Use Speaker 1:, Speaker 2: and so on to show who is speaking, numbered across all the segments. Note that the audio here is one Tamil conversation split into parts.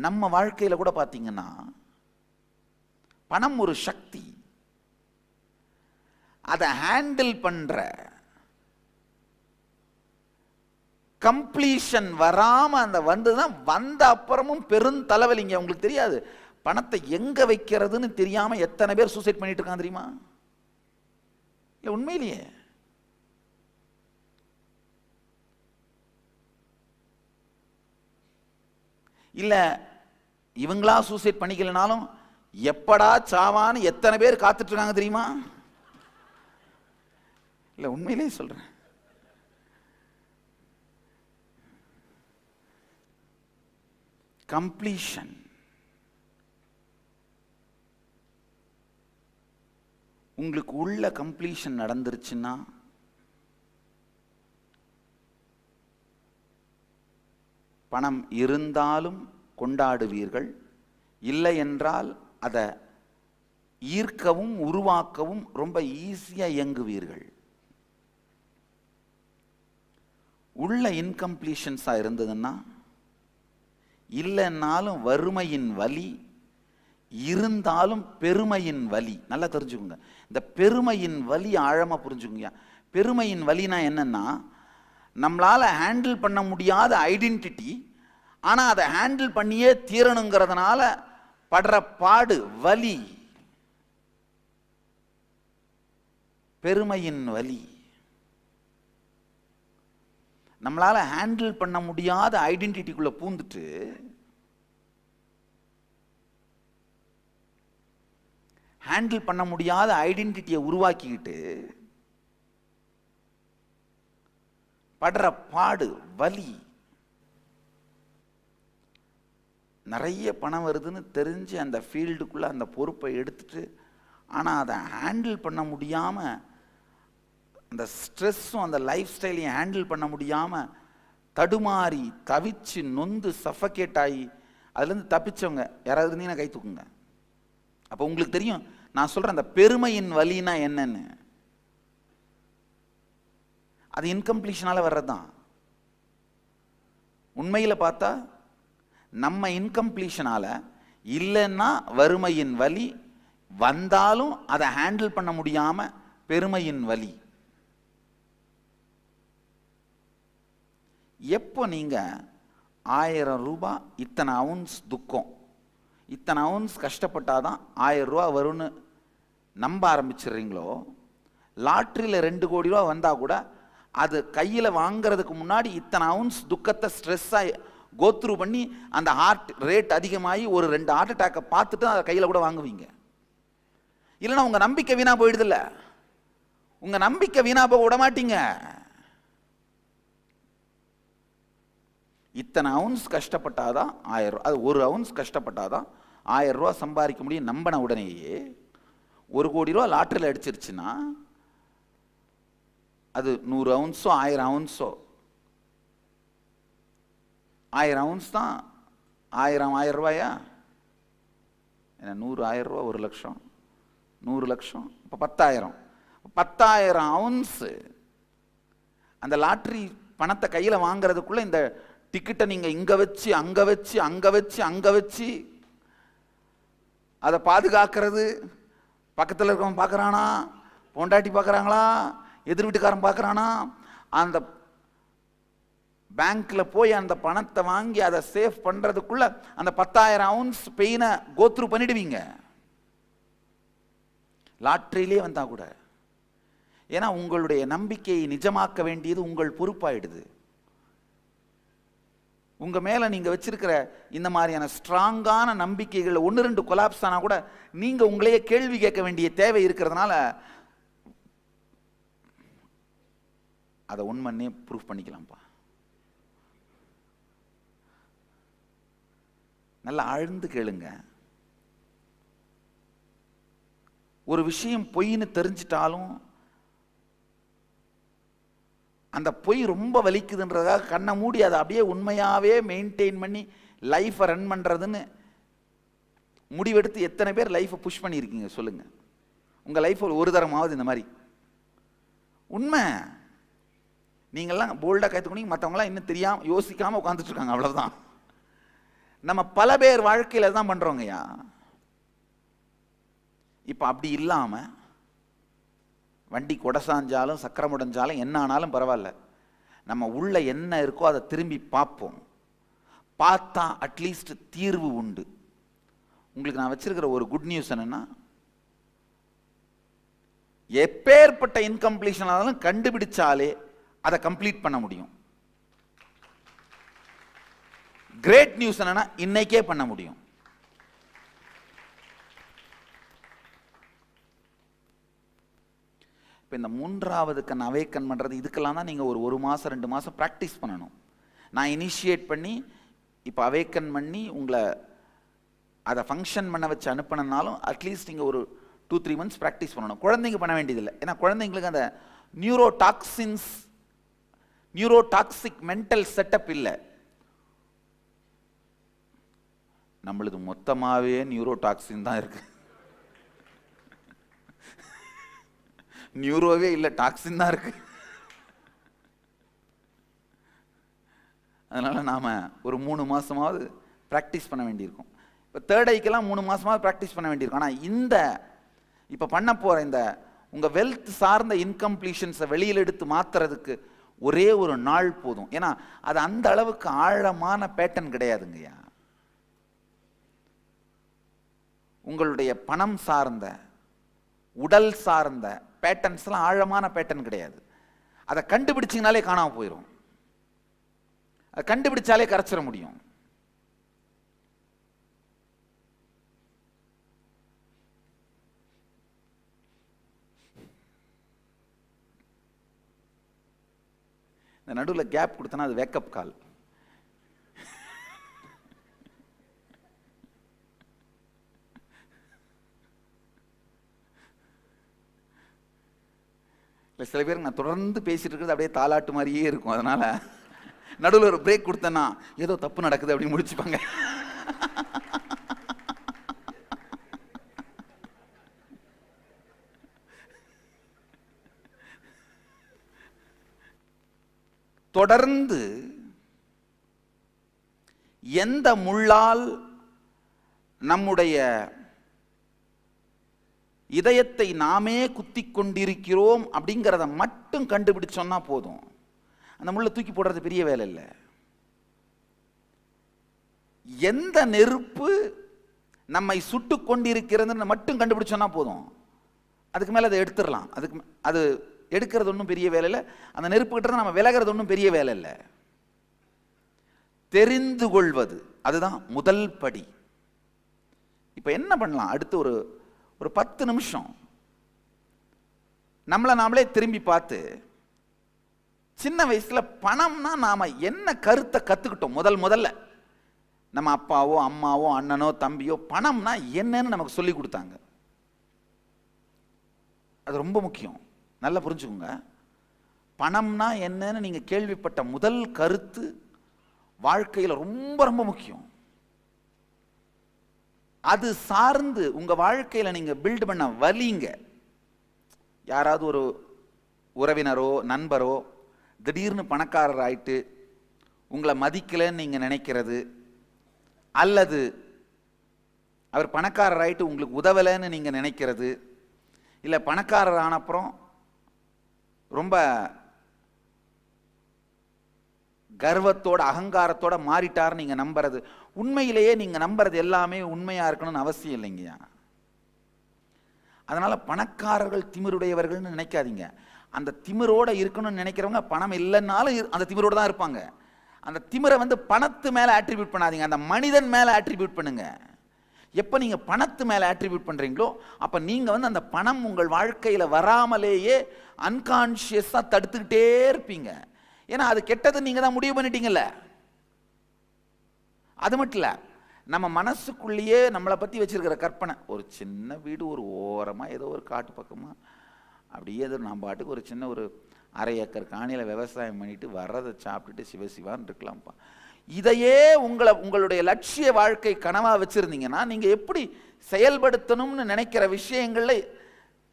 Speaker 1: நம்ம வாழ்க்கையில் கூட பார்த்தீங்கன்னா பணம் ஒரு சக்தி. அதை ஹேண்டில் பண்ற கம்ப்ளீஷன் வராம அந்த வந்துதான், வந்த அப்புறமும் பெரும் தலைவலிங்க. உங்களுக்கு தெரியாது பணத்தை எங்க வைக்கிறதுன்னு தெரியாம எத்தனை பேர் சூசைட் பண்ணிட்டு இருக்காங்க தெரியுமா? இல்ல உண்மையிலேயே இல்ல இவங்களா சூசைட் பண்ணிக்கலனாலும் எப்படா சாவான்னு எத்தனை பேர் காத்துட்டு இருக்காங்க தெரியுமா? இல்ல உண்மையிலேயே சொல்றேன். கம்ப்ளீஷன். உங்களுக்கு உள்ள கம்ப்ளீஷன் நடந்துருச்சுன்னா பணம் இருந்தாலும் கொண்டாடுவீர்கள், இல்லை என்றால் அதை ஈர்க்கவும் உருவாக்கவும் ரொம்ப ஈஸியா இயங்குவீர்கள். உள்ள இன்கம்ப்ளீஷன்ஸா இருந்ததுன்னா, இல்லைன்னாலும் வறுமையின் வலி, இருந்தாலும் பெருமையின் வலி. நல்லா தெரிஞ்சுக்கோங்க, இந்த பெருமையின் வலி ஆழமா புரிஞ்சுக்கோங்க. பெருமையின் வலினா என்னன்னா, நம்மளால ஹேண்டில் பண்ண முடியாத ஐடென்டிட்டி, ஆனா அதை ஹேண்டில் பண்ணியே தீரணுங்கிறதுனால படுற பாடு, வலி, பெருமையின் வலி. நம்மளால ஹேண்டில் பண்ண முடியாத ஐடென்டிட்டிக்குள்ள பூந்துட்டு ஹேண்டில் பண்ண முடியாத ஐடென்டிட்டியை உருவாக்கிக்கிட்டு படுற பாடு, வலி. நிறைய பணம் வருதுன்னு தெரிஞ்சு அந்த ஃபீல்டுக்குள்ள அந்த பொறுப்பை எடுத்துட்டு, ஆனால் அதை ஹேண்டில் பண்ண முடியாம, அந்த ஸ்ட்ரெஸ்ஸும் அந்த லைஃப் ஸ்டைலையும் ஹேண்டில் பண்ண முடியாம தடுமாறி தவிச்சு நொந்து சஃபகேட் ஆகி அதுலேருந்து தப்பிச்சவங்க யாராவது இருந்தீங்கன்னா கை தூக்குங்க. அப்போ உங்களுக்கு தெரியும் நான் சொல்றேன் அந்த பெருமையின் வலினா என்னன்னு. அது இன்கம்ப்ளீஷனால வர்றதுதான். உண்மையில பார்த்தா நம்ம இன்கம்ப்ளீஷனால, இல்லைன்னா வறுமையின் வலி, வந்தாலும் அதை ஹேண்டில் பண்ண முடியாம பெருமையின் வலி. எப்போ நீங்க 1000 ரூபாய் இத்தனை அவுன்ஸ் துக்கம், இத்தனை அவுன்ஸ் கஷ்டப்பட்டாதான் 1000 ரூபா வரும்னு நம்ப ஆரம்பிச்சிடுறீங்களோ, லாட்ரியில் 2 கோடி ரூபா வந்தா கூட அது கையில் வாங்கிறதுக்கு முன்னாடி இத்தனை அவுன்ஸ் துக்கத்தை ஸ்ட்ரெஸ்ஸாக கோத்ரூ பண்ணி அந்த ஹார்ட் ரேட் அதிகமாகி ஒரு 2 ஹார்ட் அட்டாக்கை பார்த்துட்டு அதை கையில் கூட வாங்குவீங்க. இல்லைன்னா உங்கள் நம்பிக்கை வீணாக போயிடுதில்ல, உங்கள் நம்பிக்கை வீணாக போக விட மாட்டீங்க. இத்தனை அவுன்ஸ் கஷ்டப்பட்டாதான் 1000 ரூபா, அது 1 அவுன்ஸ் கஷ்டப்பட்டாதான் 1000 ரூபா சம்பாதிக்க முடியும் நம்பின உடனேயே 1 கோடி ரூபா லாட்டரியில் அடிச்சிருச்சுன்னா அது 100 அவுன்ஸோ 1000 அவுன்ஸோ, 1000 அவுன்ஸ் தான் 1000 ரூபாயா? என்ன 100 1000 ரூபா 1 லட்சம், 100 லட்சம், இப்போ 10,000 அவுன்ஸ். அந்த லாட்ரி பணத்தை கையில் வாங்குறதுக்குள்ள இந்த டிக்கெட்டை நீங்க இங்க வச்சு அங்க வச்சு அங்க வச்சு அங்க வச்சு அதை பாதுகாக்கிறது, பக்கத்தில் இருக்கவன் பார்க்கறானா, பொண்டாட்டி பார்க்கறாங்களா, எதிர் வீட்டுக்காரன் பார்க்கறானா, அந்த பேங்க்ல போய் அந்த பணத்தை வாங்கி அதை சேவ் பண்றதுக்குள்ள அந்த 10,000 அவுன்ஸ் பெயினை கோத்ரூ பண்ணிடுவீங்க லாட்ரியிலே வந்தா கூட. ஏன்னா உங்களுடைய நம்பிக்கையை நிஜமாக்க வேண்டியது உங்கள் பொறுப்பாயிடுது. உங்க மேல நீங்க வச்சிருக்கிற இந்த மாதிரியான ஸ்ட்ராங்கான நம்பிக்கைகள் 1-2 கொலாப்ஸ் ஆனா கூட நீங்க உங்களையே கேள்வி கேட்க வேண்டிய தேவை இருக்கிறதுனால அதை உண்மைன்னே ப்ரூஃப் பண்ணிக்கலாம்ப்பா. நல்லா ஆழ்ந்து கேளுங்க. ஒரு விஷயம் பொய்ன்னு தெரிஞ்சிட்டாலும் அந்த பொய் ரொம்ப வலிக்குதுன்றதாக கண்ணை மூடி அதை அப்படியே உண்மையாவே மெயின்டைன் பண்ணி லைஃப்பை ரன் பண்றதுன்னு முடிவெடுத்து எத்தனை பேர் லைஃப்பை புஷ் பண்ணியிருக்கீங்க சொல்லுங்க. உங்க லைஃப் ஒரு தரமாவது இந்த மாதிரி உண்மை. நீங்கள்லாம் போல்டாக கற்றுக்கணும், மற்றவங்களாம் இன்னும் தெரியாமல் யோசிக்காமல் உட்காந்துட்டு இருக்காங்க, அவ்வளவுதான். நம்ம பல பேர் வாழ்க்கையில தான் பண்றோங்கய்யா. இப்ப அப்படி இல்லாம வண்டி கொடசாஞ்சாலும் சக்கரம் உடைஞ்சாலும் என்ன ஆனாலும் பரவாயில்ல, நம்ம உள்ள என்ன இருக்கோ அதை திரும்பி பார்ப்போம். பார்த்தா அட்லீஸ்ட் தீர்வு உண்டு. உங்களுக்கு நான் வச்சிருக்கிற ஒரு குட் நியூஸ் என்னன்னா, எப்பேற்பட்ட இன்கம்ப்ளீஷன் ஆனாலும் கண்டுபிடிச்சாலே அதை கம்ப்ளீட் பண்ண முடியும். கிரேட் நியூஸ் என்னன்னா, இன்னைக்கே பண்ண முடியும். இப்போ இந்த மூன்றாவது கண் அவேக்கன் பண்ணுறது, இதுக்கெல்லாம் தான் நீங்கள் ஒரு மாதம் 2 மாதம் ப்ராக்டிஸ் பண்ணணும். நான் இனிஷியேட் பண்ணி இப்போ அவேக்கன் பண்ணி உங்களை அதை ஃபங்க்ஷன் பண்ண வச்சு அனுப்பினாலும் அட்லீஸ்ட் நீங்கள் ஒரு 2-3 months ப்ராக்டிஸ் பண்ணணும். குழந்தைங்க பண்ண வேண்டியதில்லை. ஏன்னா குழந்தைங்களுக்கு அந்த நியூரோடாக்சிக் மென்டல் செட்டப் இல்லை. நம்மளுது மொத்தமாகவே நியூரோடாக்சின் தான் இருக்கு. நியூரோவே இல்லை, டாக்ஸின் தான் இருக்கு. அதனால நாம ஒரு 3 மாசமாவது ப்ராக்டிஸ் பண்ண வேண்டியிருக்கும். இப்போ தேர்ட் ஐக்கெல்லாம் 3 மாசமாவது ப்ராக்டிஸ் பண்ண வேண்டியிருக்கும். ஆனால் இந்த இப்போ பண்ண போகிற இந்த உங்கள் வெல்த் சார்ந்த இன்கம்ப்ளீஷன்ஸை வெளியில் எடுத்து மாற்றுறதுக்கு ஒரே ஒரு நாள் போதும். ஏன்னா அது அந்த அளவுக்கு ஆழமான பேட்டர்ன் கிடையாதுங்கய்யா. உங்களுடைய பணம் சார்ந்த உடல் சார்ந்த பேட்டர்ன்ஸ்லாம் ஆழமான பேட்டர்ன் கிடையாது. அதை கண்டுபிடிச்சிங்கனாலே காணாமல் போயிடும். அதை கண்டுபிடிச்சாலே கரைச்சிட முடியும். இந்த நடுவில் கேப் கொடுத்தனா அது வேக்கப் கால். சில பேருக்கு நான் தொடர்ந்து பேசிட்டு இருக்கிறது அப்படியே தாலாட்டு மாதிரியே இருக்கும். அதனால நடுவில் ஒரு பிரேக் கொடுத்தேன்னா ஏதோ தப்பு நடக்குது அப்படின்னு முடிச்சுப்பாங்க. தொடர்ந்து எந்த முள்ளால் நம்முடைய இதயத்தை நாமே குத்தி கொண்டிருக்கிறோம் அப்படிங்கிறத மட்டும் கண்டுபிடிச்சோம்னா போதும். அந்த முள்ளை தூக்கி போடுறது பெரிய வேலை இல்லை. எந்த நெருப்பு நம்மை சுட்டு கொண்டிருக்கிறதுன்னு மட்டும் கண்டுபிடிச்சோம்னா போதும். அதுக்கு மேலே அதை எடுத்துடலாம். அது எடுக்கிறது ஒன்றும் பெரிய வேலை இல்லை. அந்த நெருப்பு கிட்ட நம்ம விலகிறது ஒன்றும் பெரிய வேலை இல்லை. தெரிந்து கொள்வது அதுதான் முதல் படி. இப்போ என்ன பண்ணலாம்? அடுத்து ஒரு 10 நிமிஷம் நம்மளை நாமளே திரும்பி பார்த்து, சின்ன வயசுல பணம்னா நாம என்ன கருத்தை கத்துக்கிட்டோம்? முதல்ல நம்ம அப்பாவோ அம்மாவோ அண்ணனோ தம்பியோ பணம்னா என்னன்னு நமக்கு சொல்லி கொடுத்தாங்க. அது ரொம்ப முக்கியம். நல்லா புரிஞ்சுக்கோங்க. பணம்னா என்னன்னு நீங்க கேள்விப்பட்ட முதல் கருத்து வாழ்க்கையில் ரொம்ப ரொம்ப முக்கியம். அது சார்ந்து உங்க வாழ்க்கையில நீங்க பில்ட் பண்ண வலிங்க. யாராவது ஒரு உறவினரோ நண்பரோ திடீர்னு பணக்காரர் ஆயிட்டு உங்களை மதிக்கலன்னு நீங்க நினைக்கிறது, அல்லது அவர் பணக்காரர் ஆயிட்டு உங்களுக்கு உதவலைன்னு நீங்க நினைக்கிறது, இல்லை பணக்காரர் ஆனப்புறம் ரொம்ப கர்வத்தோட அகங்காரத்தோட மாறிட்டார் நீங்க நம்புறது, உண்மையிலேயே நீங்க நம்புறது எல்லாமே உண்மையா இருக்கணும்னு அவசியம் இல்லைங்கய்யா. அதனால பணக்காரர்கள் திமிருடையவர்கள்னு நினைக்காதீங்க. அந்த திமிரோட இருக்கணும்னு நினைக்கிறவங்க பணம் இல்லைன்னாலும் அந்த திமிரோட தான் இருப்பாங்க. அந்த திமிரை பணத்து மேல ஆட்ரிபியூட் பண்ணாதீங்க, அந்த மனிதன் மேல ஆட்ரிபியூட் பண்ணுங்க. எப்ப நீங்க பணத்து மேல ஆட்ரிபியூட் பண்றீங்களோ அப்ப நீங்க அந்த பணம் உங்கள் வாழ்க்கையில வராமலேயே அன்கான்சியஸா தடுத்துக்கிட்டே இருப்பீங்க. ஏன்னா அது கெட்டது நீங்க தான் முடிவு பண்ணிட்டீங்கல்ல. அது மட்டும் இல்ல, நம்ம மனசுக்குள்ளேயே நம்மளை பத்தி வச்சிருக்கிற கற்பனை, ஒரு சின்ன வீடு ஒரு ஓரமா ஏதோ ஒரு காட்டு பக்கமா அப்படியே ஏதோ நான் பாட்டுக்கு ஒரு சின்ன ஒரு 1/2 ஏக்கர் காணியில விவசாயம் பண்ணிட்டு வர்றதை சாப்பிட்டுட்டு சிவசிவான்னு இருக்கலாம்ப்பா. இதையே உங்களுடைய லட்சிய வாழ்க்கை கனவா வச்சிருந்தீங்கன்னா நீங்க எப்படி செயல்படுத்தணும்னு நினைக்கிற விஷயங்கள்ல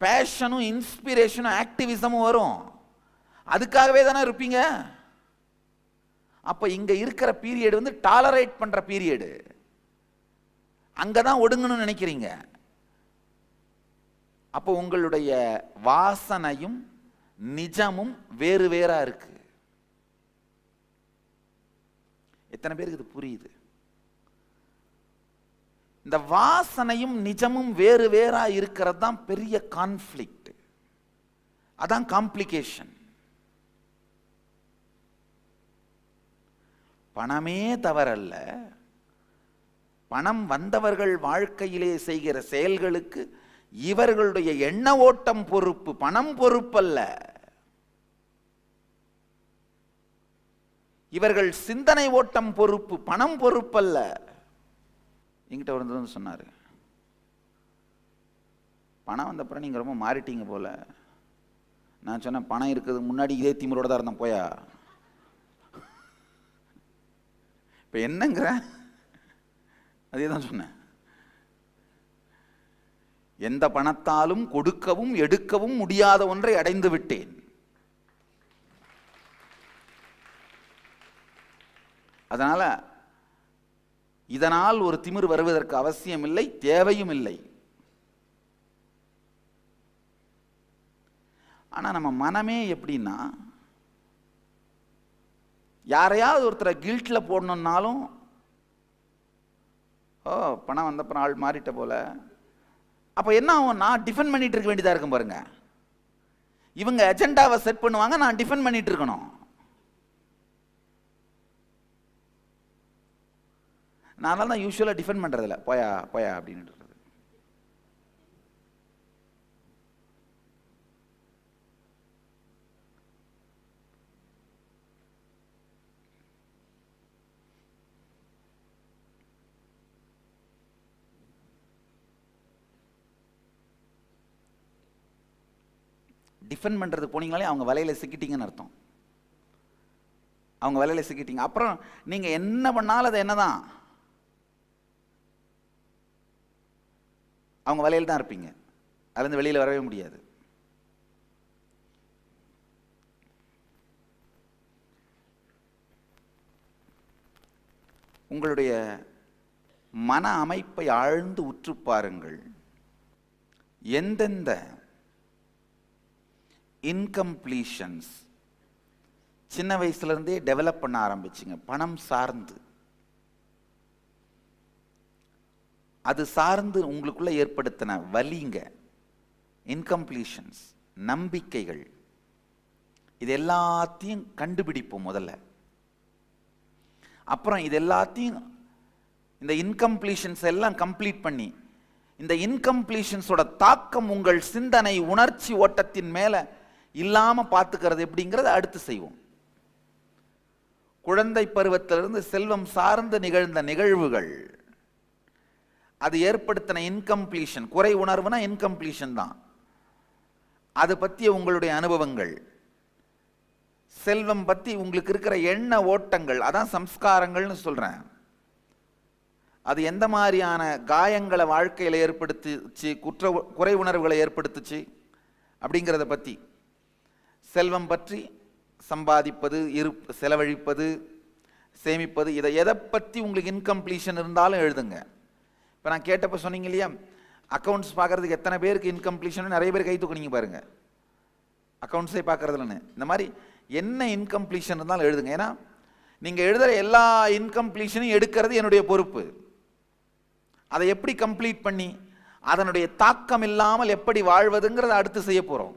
Speaker 1: பேஷனும் இன்ஸ்பிரேஷனும் ஆக்டிவிசமும் வரும். அதுக்காகவே தானே இருப்பீங்க. அப்ப இங்க இருக்கிற பீரியட் டாலரேட் பண்ற பீரியடு. அங்கதான் ஒடுங்கணும்னு நினைக்கிறீங்க. அப்போ உங்களுடைய வாசனையும் நிஜமும் வேறு வேறா இருக்கு. எத்தனை பேருக்கு இது புரியுது? இந்த வாசனையும் நிஜமும் வேறு வேறா இருக்கிறது தான் பெரிய கான்ஃப்ளிக்ட், அதான் காம்ப்ளிகேஷன். பணமே தவறல்ல, பணம் வந்தவர்கள் வாழ்க்கையிலே செய்கிற செயல்களுக்கு இவர்களுடைய எண்ண ஓட்டம் பொறுப்பு, பணம் பொறுப்பல்ல. இவர்கள் சிந்தனை ஓட்டம் பொறுப்பு, பணம் பொறுப்பல்ல. என்கிட்ட வந்து சொன்னாரு, பணம் வந்தப்புறம் நீங்க ரொம்ப மாறிட்டீங்க போல. நான் சொன்னேன், பணம் இருக்கிறதுக்கு முன்னாடி இதே திமிரோட தான் இருந்தேன் போயா. இப்ப என்னங்கிற அதே தான் சொன்னேன். எந்த பணத்தாலும் கொடுக்கவும் எடுக்கவும் முடியாத ஒன்றை அடைந்து விட்டேன். அதனால இதனால் ஒரு திமிர் வருவதற்கு அவசியம் இல்லை, தேவையும் இல்லை. ஆனா நம்ம மனமே எப்படின்னா, யாரையாவது ஒருத்தரை கில்ட்ல போடணும்னாலும், ஓ பணம் வந்தப்பறம் ஆள் மாறிட்ட போல, அப்ப என்ன ஆகும், நான் டிஃபெண்ட் பண்ணிட்டு இருக்க வேண்டியதா இருக்கும் பாருங்க. இவங்க அஜெண்டாவை செட் பண்ணுவாங்க, நான் டிஃபெண்ட் பண்ணிட்டு இருக்கணும். நான் தான் யூஸ்வலா டிஃபெண்ட் பண்றதில்ல, போயா போயா அப்படின்னு. டிஃபெண்ட் பண்றது போனீங்களே அவங்க வலையில சிக்கிட்டீங்கன்னு அர்த்தம். அவங்க வலையில சிக்கிட்டீங்க. அப்புறம் நீங்க என்ன பண்ணாலும் அது என்னதான், அவங்க வலையில் தான் இருப்பீங்க, அதுலேருந்து வெளியில் வரவே முடியாது. உங்களுடைய மன அமைப்பை ஆழ்ந்து உற்று பாருங்கள். எந்தெந்த இன்கம்ப்ளீஷன்ஸ் சின்ன வயசுல இருந்தே டெவலப் பண்ண ஆரம்பிச்சிங்க, பணம் சார்ந்து, அது சார்ந்து உங்களுக்குள்ள ஏற்படுத்தின வலிங்க, இன்கம்ப்ளீஷன்ஸ், நம்பிக்கைகள், இது எல்லாத்தையும் கண்டுபிடிப்போம் முதல்ல. அப்புறம் இது எல்லாத்தையும், இந்த இன்கம்ப்ளீஷன்ஸ் எல்லாம் கம்ப்ளீட் பண்ணி, இந்த இன்கம்ப்ளீஷன்ஸோட தாக்கம் உங்கள் சிந்தனை உணர்ச்சி ஓட்டத்தின் மேல இல்லாம பார்த்துக்கிறது எப்படிங்கிறத அடுத்து செய்வோம். குழந்தை பருவத்திலிருந்து செல்வம் சார்ந்து நிகழ்ந்த நிகழ்வுகள், அது ஏற்படுத்தின இன்கம்ப்ளீஷன், குறை உணர்வுனா இன்கம்ப்ளீஷன் தான். அது பற்றிய உங்களுடைய அனுபவங்கள், செல்வம் பற்றி உங்களுக்கு இருக்கிற எண்ண ஓட்டங்கள், அதான் சம்ஸ்காரங்கள்னு சொல்றேன். அது எந்த மாதிரியான காயங்களை வாழ்க்கையில் ஏற்படுத்துச்சு, குறை உணர்வுகளை ஏற்படுத்துச்சு அப்படிங்கிறத பற்றி, செல்வம் பற்றி, சம்பாதிப்பது, செலவழிப்பது, சேமிப்பது, இதை எதை பற்றி உங்களுக்கு இன்கம்ப்ளீஷன் இருந்தாலும் எழுதுங்க. இப்போ நான் கேட்டப்போ சொன்னீங்க இல்லையா, அக்கௌண்ட்ஸ் பார்க்கறதுக்கு எத்தனை பேருக்கு இன்கம்ப்ளீஷன், நிறைய பேர் கை தூக்குனீங்க பாருங்க, அக்கௌண்ட்ஸே பார்க்கறதுலன்னு. இந்த மாதிரி என்ன இன்கம்ப்ளீஷன் இருந்தாலும் எழுதுங்க. ஏன்னா நீங்கள் எழுதுகிற எல்லா இன்கம்ப்ளீஷனையும் எடுக்கிறது என்னுடைய பொறுப்பு. அதை எப்படி கம்ப்ளீட் பண்ணி அதனுடைய தாக்கம் இல்லாமல் எப்படி வாழ்வதுங்கிறத அடுத்து செய்ய போகிறோம்.